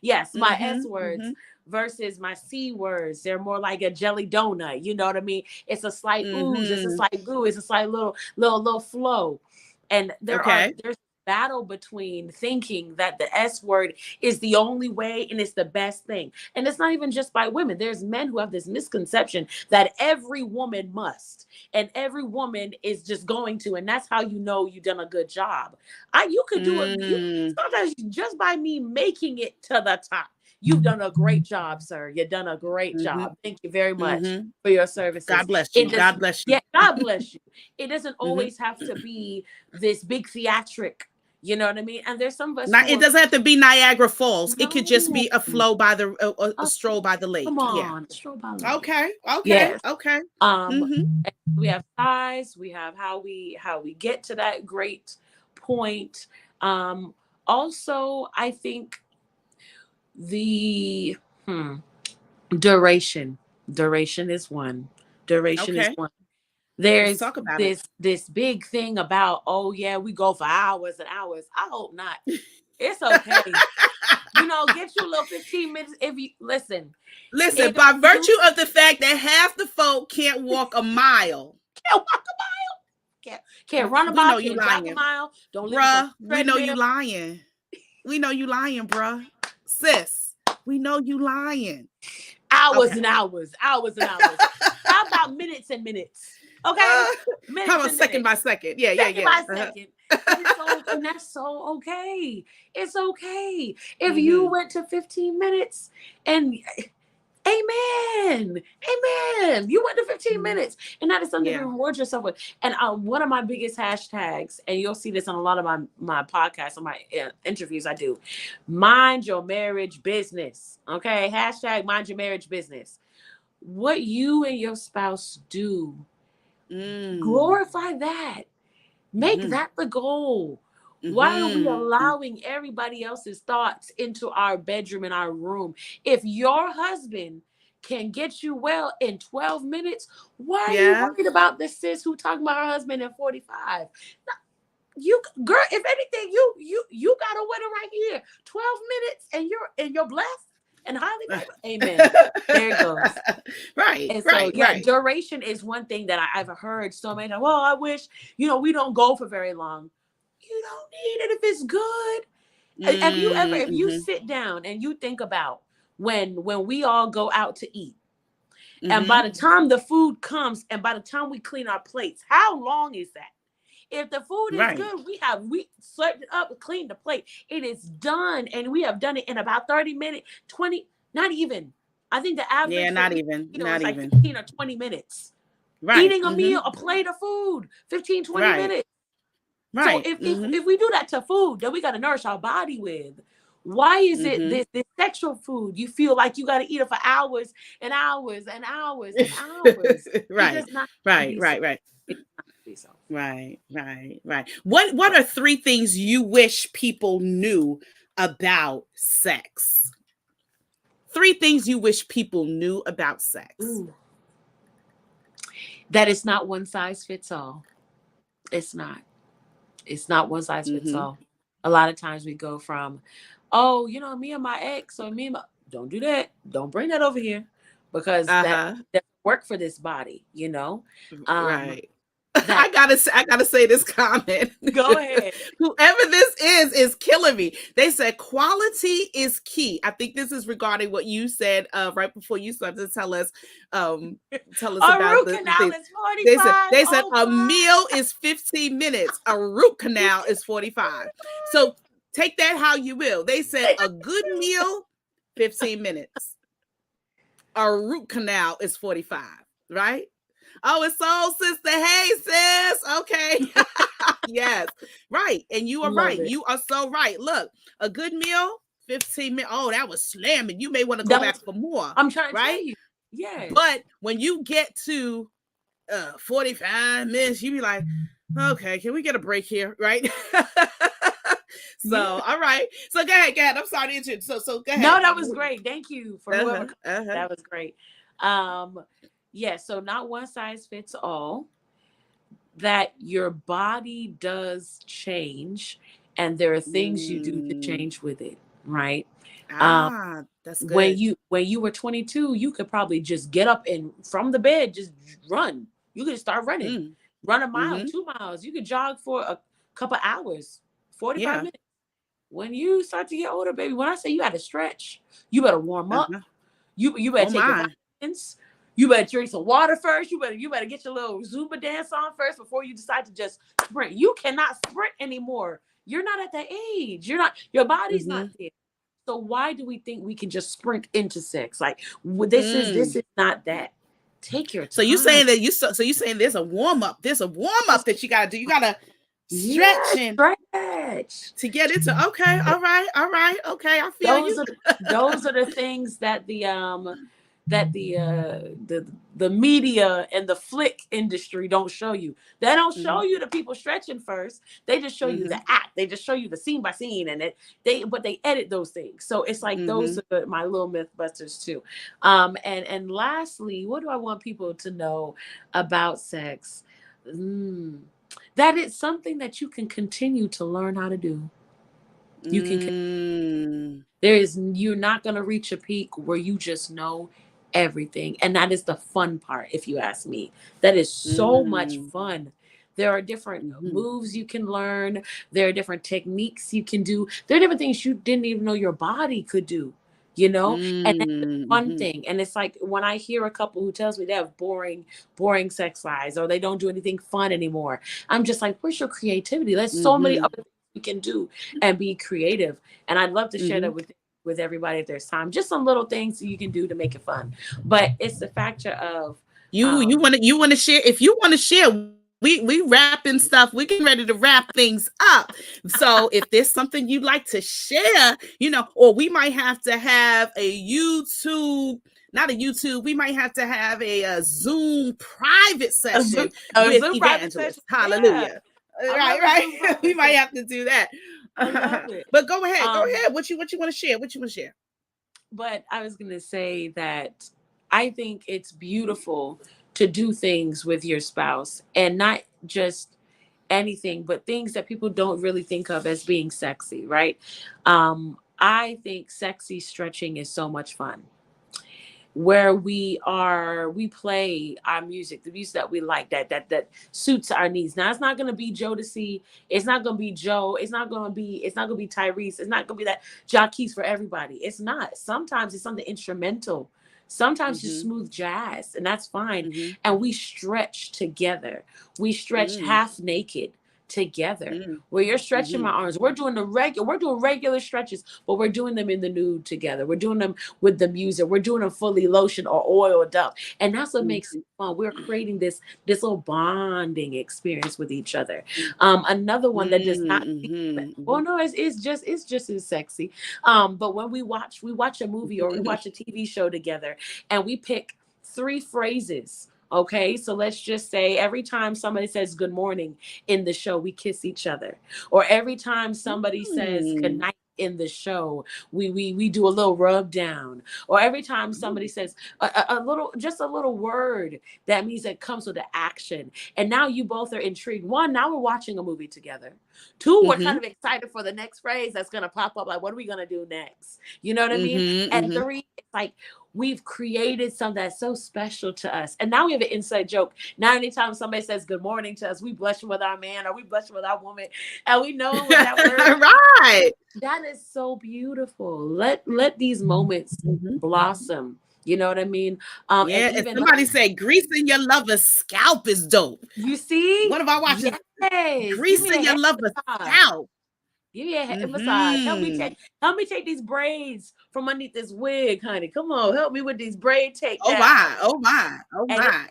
Yes, my S Mm-hmm. words Mm-hmm. versus my C words. They're more like a jelly donut. You know what I mean? It's a slight ooze, it's a Mm-hmm. slight goo, it's a slight little flow. And Okay. there's a battle between thinking that the S word is the only way and it's the best thing. And it's not even just by women. There's men who have this misconception that every woman must, and every woman is just going to, and that's how you know you've done a good job. You could do it. You Mm. sometimes just by me making it to the top. You've done a great job, sir. You've done a great Mm-hmm. job. Thank you very much Mm-hmm. for your services. God bless you. It does, God bless you. yeah, God bless you. It doesn't Mm-hmm. always have to be this big theatric. You know what I mean? And there's some of us Not, who it are, doesn't have to be Niagara Falls. It could just no. be a flow by the a Oh, stroll by the come lake. Yeah. on, stroll by lake. Okay. Okay. Yes. Okay. Um, Mm-hmm. we have size, we have how we get to that great point. Um, Also, I think the duration. Duration is one. Duration is Okay. one. Let's There's talk about it. this big thing about, oh yeah, we go for hours and hours. I hope not. It's okay. Get you a little 15 minutes if you listen. Listen, If by you virtue of the fact that half the folk can't walk a mile, can't walk a mile, can't run a we mile, know you can't jog a lying. mile, don't leave us on Bruh, the we know you treadmill. lying. We know you lying, bruh. Sis, we know you lying. Hours Okay. and hours, hours and hours. How about minutes and minutes? Okay, Uh, how minutes about and second by minutes, second? Yeah, yeah, second yeah. by second. And it's so, and that's so okay. It's okay if you Mm-hmm. went to 15 minutes and amen, amen. You went to 15 Mm-hmm. minutes, and that is something to Yeah. reward yourself with. And one of my biggest hashtags, and you'll see this on a lot of my podcasts, on my interviews I do, mind your marriage business. Okay, hashtag mind your marriage business. What you and your spouse do, Mm. glorify that. Make Mm-hmm. that the goal. Why are we Mm-hmm. allowing everybody else's thoughts into our bedroom, in our room? If your husband can get you well in 12 minutes, why are you Yeah. worried about this sis who talking about her husband in 45? You girl, if anything, you got a winner right here. 12 minutes and you're blessed and highly favored. Amen. There it goes. Right, And so, right, yeah, right. duration is one thing that I've heard so many times. Well, I wish, we don't go for very long. You don't need it if it's good. If you Mm-hmm. sit down and you think about when we all go out to eat, and Mm-hmm. by the time the food comes and by the time we clean our plates, how long is that? If the food is Right. good, we served it up, cleaned the plate. It is done, and we have done it in about 30 minutes, 20, not even. I think the Yeah, average for not eating even. a meal is Not like even. 15 or 20 minutes. Right. Eating a Mm-hmm. meal, a plate of food, 15, 20 Right. minutes. So Right. if Mm-hmm. if we do that to food that we got to nourish our body with, why is it Mm-hmm. this sexual food you feel like you got to eat it for hours and hours and hours and hours? It Right. does not Right. be so. Right. Right. It does not be so. Right. Right. Right. What are three things you wish people knew about sex. 3 things you wish people knew about sex. Ooh. That it's not one size fits all. It's not. It's not one size fits Mm-hmm. all. A lot of times we go from, oh, me and my ex, or me and my, don't do that. Don't bring that over here, because that Uh-huh. doesn't work for this body. Um, Right. that I gotta say this comment. Go ahead. Whoever this is killing me. They said quality is key. I think this is regarding what you said right before you started to um tell us A about root the canal things. is 45. They said Oh a God. meal is 15 minutes. A root canal is 45. So take that how you will. They said a good meal, 15 minutes. A root canal is 45, right? Oh, it's Soul Sister. Hey, sis. Okay. Yes. Right. And you are Love right. it. You are so right. Look, a good meal, 15 minutes. Oh, that was slamming. You may want to go That back was, for more. I'm trying to tell Right. you. Yes. But when you get to 45 minutes, you be like, okay, can we get a break here? Right. So, Yeah. all right. So go ahead. Go ahead. I'm sorry to interrupt. So go No, ahead. that was great. Thank you for whoever. Uh-huh. Uh-huh. That was great. Um, yeah, so not one size fits all. That your body does change, and there are things you do to Mm. change with it, right? Um, That's when good. you were 22, you could probably just get up and from the bed just run. You could start running, Mm. run a mile, Mm-hmm. 2 miles. You could jog for a couple hours, 45 Yeah. minutes. When you start to get older, baby, when I say you got to stretch, you better warm up. Uh-huh. You Oh better take your my. vitamins. You better drink some water first. You better get your little Zumba dance on first before you decide to just sprint. You cannot sprint anymore. You're not at that age. You're not. Your body's not Mm-hmm. there. So why do we think we can just sprint into sex? Like this Mm. is not that. Take your So you time. saying that so you saying there's a warm up. There's a warm up that you gotta do. You gotta stretch Yeah, and stretch. to get into okay, all right, all right, okay, I feel you. Those are the things that the media and the flick industry don't show you. They don't show Mm-hmm. you the people stretching first. They just show you the Mm-hmm. act. They just show you the scene by scene, and they edit those things. So it's like those Mm-hmm. are my little myth busters too. And lastly, what do I want people to know about sex? Mm, that it's something that you can continue to learn how to do. You can Mm. you're not going to reach a peak where you just know everything. And that is the fun part, if you ask me. That is so much Mm. fun. There are different Mm-hmm. moves you can learn. There are different techniques you can do. There are different things you didn't even know your body could do, And that's the fun Mm-hmm. thing. And it's like when I hear a couple who tells me they have boring sex lives or they don't do anything fun anymore, I'm just like, where's your creativity? There's so many Mm-hmm. other things we can do and be creative. And I'd love to share Mm-hmm. that with everybody if there's time. Just some little things you can do to make it fun. But it's the factor of um You want to share if you want to share we wrapping stuff. We're getting ready to wrap things up. So if there's something you'd like to share, or we might have to have a YouTube, not a YouTube, we might have to have a Zoom private a Zoom, session a with Zoom private session. evangelists. Yeah. Hallelujah. I Right, love a Zoom right. We private might session. have to do that. I love it. But go ahead. Go Um ahead. What you want to share? What you want to share? but I was going to say that I think it's beautiful to do things with your spouse, and not just anything, but things that people don't really think of as being sexy, right? I think sexy stretching is so much fun, where we play our music, the music that we like, that suits our needs. Now it's not going to be Jodeci, it's not going to be Joe, it's not going to be Tyrese, it's not going to be that Jacquees for everybody. It's not. Sometimes it's something instrumental, sometimes just Mm-hmm. smooth jazz, and that's fine. Mm-hmm. And we stretch together, we stretch Mm-hmm. half naked together, Mm-hmm. where you're stretching Mm-hmm. my arms, we're doing regular stretches, but we're doing them in the nude together, we're doing them with the music, we're doing them fully lotion or oiled up, and that's what makes it fun. We're creating this little bonding experience with each other. Another one that does not Mm-hmm. well, no, it's just as sexy. But when we watch a movie or we Mm-hmm. watch a TV show together, and we pick 3 phrases. Okay, so let's just say every time somebody says good morning in the show, we kiss each other. Or every time somebody says good night in the show, we do a little rub down, or every time somebody says a little, just a little word, that means it comes with the action. And now you both are intrigued. One, now we're watching a movie together. Two, we're kind of Mm-hmm. excited for the next phrase that's going to pop up. Like, what are we going to do next? You know what I mean? Mm-hmm. And Mm-hmm. three, it's like we've created something that's so special to us. And now we have an inside joke. Now, anytime somebody says good morning to us, we blushing with our man or we blushing with our woman, and we know it was that word. Right. That is so beautiful. Let these moments Mm-hmm. blossom. You know what I mean? And Yeah. And even somebody said greasing your lover's scalp is dope. you see, One of our watches, yes, give me a greasing your head lover's massage. scalp. Give me a head massage. Mm-hmm. Help me take these braids from underneath this wig, honey. Come on, help me with these braid Oh takedowns. my. Oh my. Oh And my.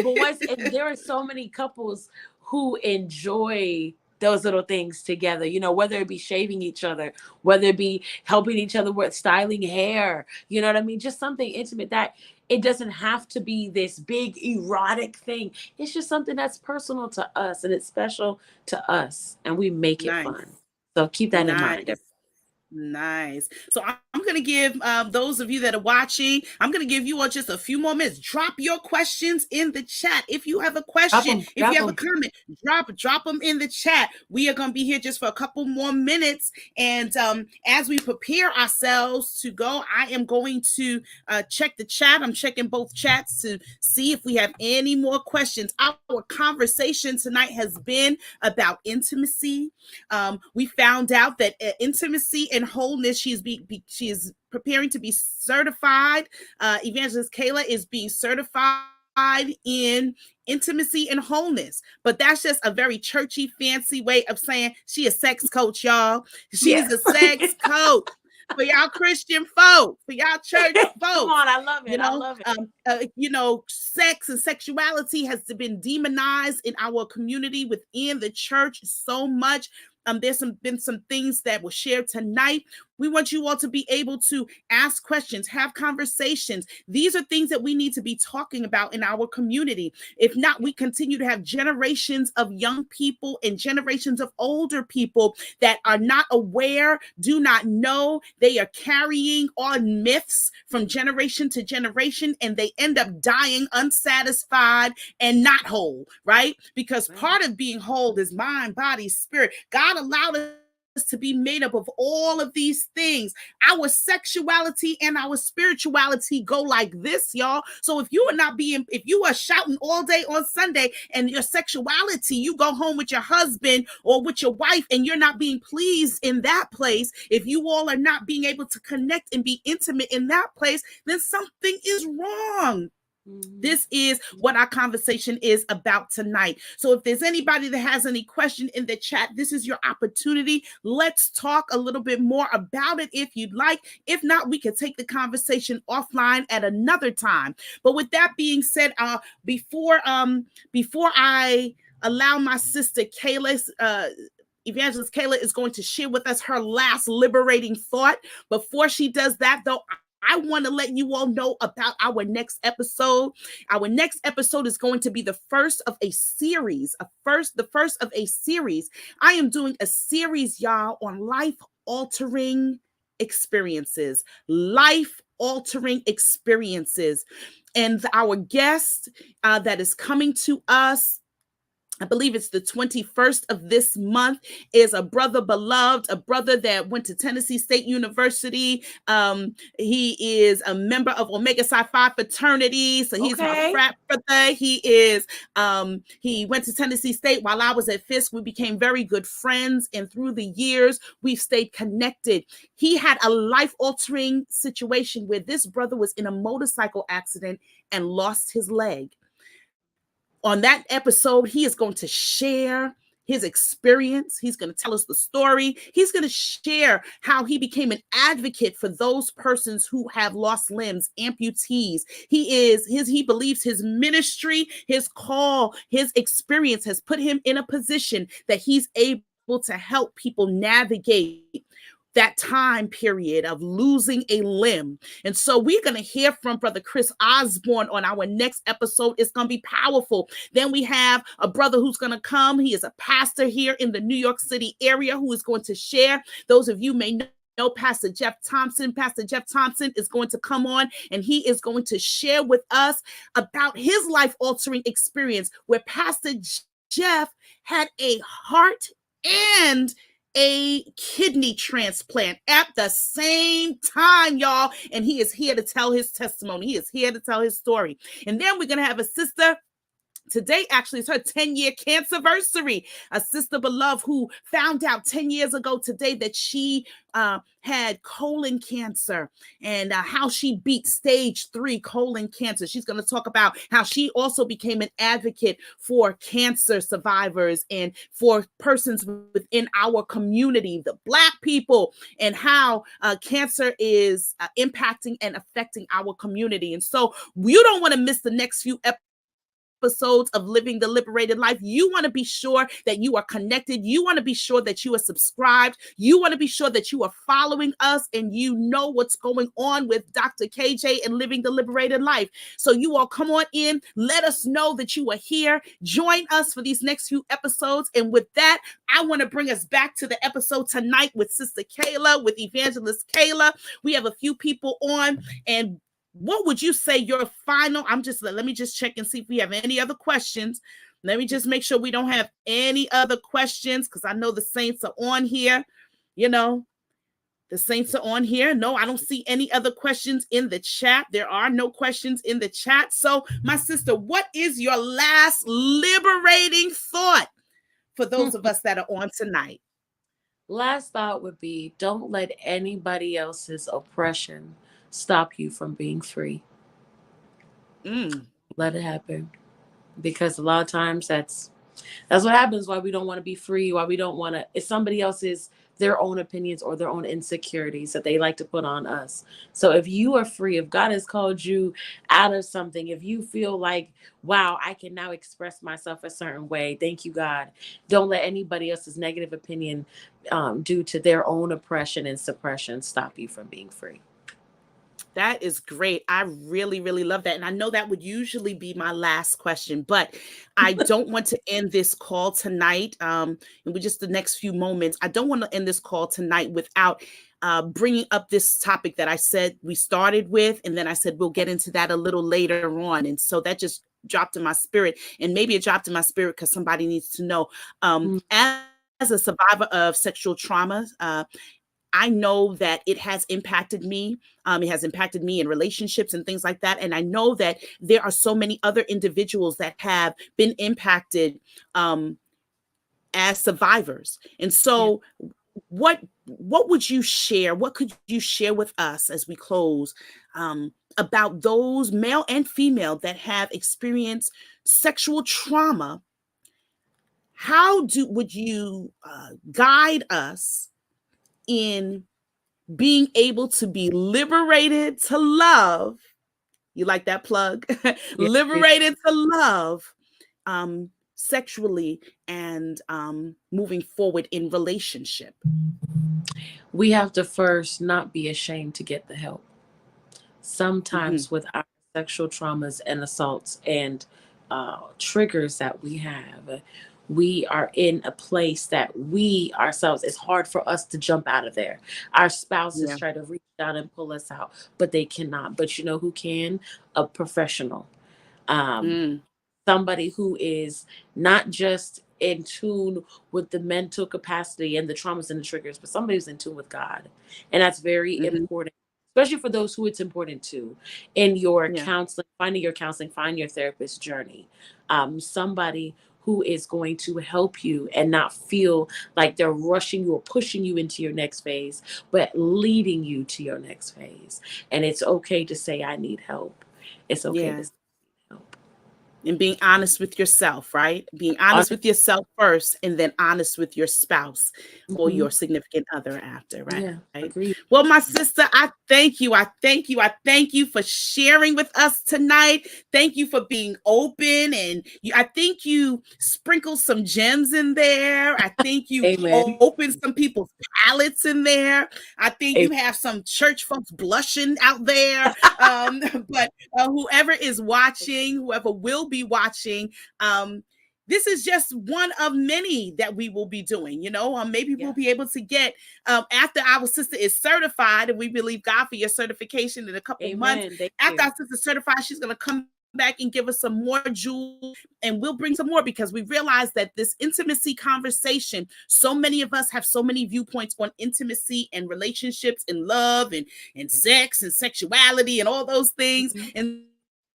but once, and there are so many couples who enjoy those little things together, you know, whether it be shaving each other, whether it be helping each other with styling hair, you know what I mean, just something intimate that it doesn't have to be this big erotic thing. It's just something that's personal to us and it's special to us, and we make it Nice. fun. So keep that in mind. Nice. Nice. So I'm going to give those of you that are watching, I'm going to give you all just a few more minutes. Drop your questions in the chat. If you have a Drop question, them, if you drop have a them. comment, drop them in the chat. We are going to be here just for a couple more minutes. And as we prepare ourselves to go, I am going to check the chat. I'm checking both chats to see if we have any more questions. Our conversation tonight has been about intimacy. We found out that intimacy and wholeness, she is preparing to be certified. Evangelist Kayla is being certified in intimacy and wholeness. But that's just a very churchy, fancy way of saying she a sex coach, y'all. Yeah. She's a sex coach. For y'all Christian folk, for y'all church Come folks, on, I love it. you I know, love it. sex and sexuality has been demonized in our community within the church so much. There's been some things that were shared tonight. We want you all to be able to ask questions, have conversations. These are things that we need to be talking about in our community. If not, we continue to have generations of young people and generations of older people that are not aware, do not know. They are carrying on myths from generation to generation, and they end up dying unsatisfied and not whole, right? Because part of being whole is mind, body, spirit. God allowed us to be made up of all of these things. Our sexuality and our spirituality go like this, y'all. So if you are shouting all day on Sunday and your sexuality, you go home with your husband or with your wife and you're not being pleased in that place, if you all are not being able to connect and be intimate in that place, then something is wrong. This is what our conversation is about tonight. So if there's anybody that has any question in the chat, this is your opportunity. Let's talk a little bit more about it if you'd like. If not, we can take the conversation offline at another time. But with that being said, before I allow my sister Kayla, Evangelist Kayla is going to share with us her last liberating thought. Before she does that, though, I want to let you all know about our next episode. Our next episode is going to be the first of a series. The first of a series. I am doing a series, y'all, on life-altering experiences. Life-altering experiences. And our guest that is coming to us, I believe it's the 21st of this month, is a brother beloved, a brother that went to Tennessee State University. He is a member of Omega Psi Phi fraternity. So he's my frat brother. He went to Tennessee State while I was at Fisk. We became very good friends. And through the years, we've stayed connected. He had a life-altering situation where this brother was in a motorcycle accident and lost his leg. On that episode, he is going to share his experience. He's going to tell us the story. He's going to share how he became an advocate for those persons who have lost limbs, amputees. He believes his ministry, his call, his experience has put him in a position that he's able to help people navigate that time period of losing a limb. And so we're going to hear from Brother Chris Osborne on our next episode. It's going to be powerful. Then we have a brother who's going to come. He is a pastor here in the New York City area who is going to share. Those of you may know Pastor Jeff Thompson. Pastor Jeff Thompson is going to come on and he is going to share with us about his life-altering experience where Pastor Jeff had a heart and a kidney transplant at the same time, y'all. And he is here to tell his testimony. He is here to tell his story. And then we're going to have a sister. Today actually is her 10-year cancerversary, a sister beloved who found out 10 years ago today that she had colon cancer and how she beat stage 3 colon cancer. She's going to talk about how she also became an advocate for cancer survivors and for persons within our community, the Black people, and how cancer is impacting and affecting our community. And so you don't want to miss the next few episodes of Living the Liberated Life. You want to be sure that you are connected. You want to be sure that you are subscribed. You want to be sure that you are following us and you know what's going on with Dr. KJ and Living the Liberated Life. So you all come on in. Let us know that you are here. Join us for these next few episodes. And with that, I want to bring us back to the episode tonight with Sister Kayla, with Evangelist Kayla. We have a few people on, and what would you say your final? Let me just check and see if we have any other questions. Let me just make sure we don't have any other questions because I know the saints are on here. You know, the saints are on here. No, I don't see any other questions in the chat. There are no questions in the chat. So, my sister, what is your last liberating thought for those of us that are on tonight? Last thought would be, don't let anybody else's oppression stop you from being free. Let it happen. Because a lot of times that's what happens, why we don't want to be free, why we don't want to, it's somebody else's, their own opinions or their own insecurities that they like to put on us. So if you are free, if God has called you out of something, if you feel like, wow, I can now express myself a certain way, thank you, God. Don't let anybody else's negative opinion due to their own oppression and suppression stop you from being free. That is great. I really, really love that. And I know that would usually be my last question, but I don't want to end this call tonight. And with just the next few moments, I don't want to end this call tonight without bringing up this topic that I said we started with. And then I said, we'll get into that a little later on. And so that just dropped in my spirit. And maybe it dropped in my spirit because somebody needs to know. As a survivor of sexual trauma, I know that it has impacted me. It has impacted me in relationships and things like that. And I know that there are so many other individuals that have been impacted as survivors. And so what would you share? What could you share with us as we close about those male and female that have experienced sexual trauma? How would you guide us in being able to be liberated to love? You like that plug? Liberated to love sexually and moving forward in relationship. We have to first not be ashamed to get the help. Sometimes with our sexual traumas and assaults and triggers that we have, we are in a place that we ourselves, it's hard for us to jump out of there. Our spouses try to reach out and pull us out, but they cannot. But you know who can? A professional. Somebody who is not just in tune with the mental capacity and the traumas and the triggers, but somebody who's in tune with God. And that's very important, especially for those who it's important to in your counseling, find your therapist journey. Somebody who is going to help you and not feel like they're rushing you or pushing you into your next phase, but leading you to your next phase. And it's okay to say, I need help. It's okay to say help. And being honest with yourself, right? Being honest with yourself first, and then honest with your spouse or your significant other after, right? Yeah, agreed. Well, my sister, I thank you. I thank you. I thank you for sharing with us tonight. Thank you for being open. And I think you sprinkled some gems in there. I think you opened some people's palates in there. I think you have some church folks blushing out there. But whoever is watching, whoever will be watching, this is just one of many that we will be doing. Maybe we'll be able to get after our sister is certified, and we believe God for your certification in a couple months. After our sister's certified, she's going to come back and give us some more jewels, and we'll bring some more, because we realize that this intimacy conversation, so many of us have so many viewpoints on intimacy and relationships and love and sex and sexuality and all those things. And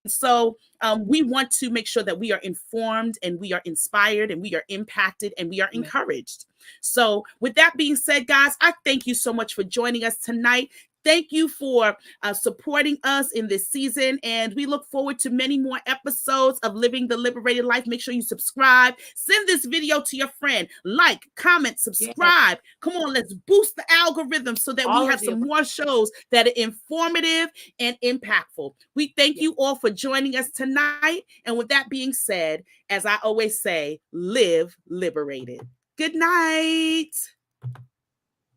so we want to make sure that we are informed and we are inspired and we are impacted and we are encouraged. So with that being said, guys, I thank you so much for joining us tonight. Thank you for supporting us in this season, and we look forward to many more episodes of Living the Liberated Life. Make sure you subscribe. Send this video to your friend. Like, comment, subscribe. Come on, let's boost the algorithm so that we have some more shows that are informative and impactful. We thank you all for joining us tonight. And with that being said, as I always say, live liberated. Good night.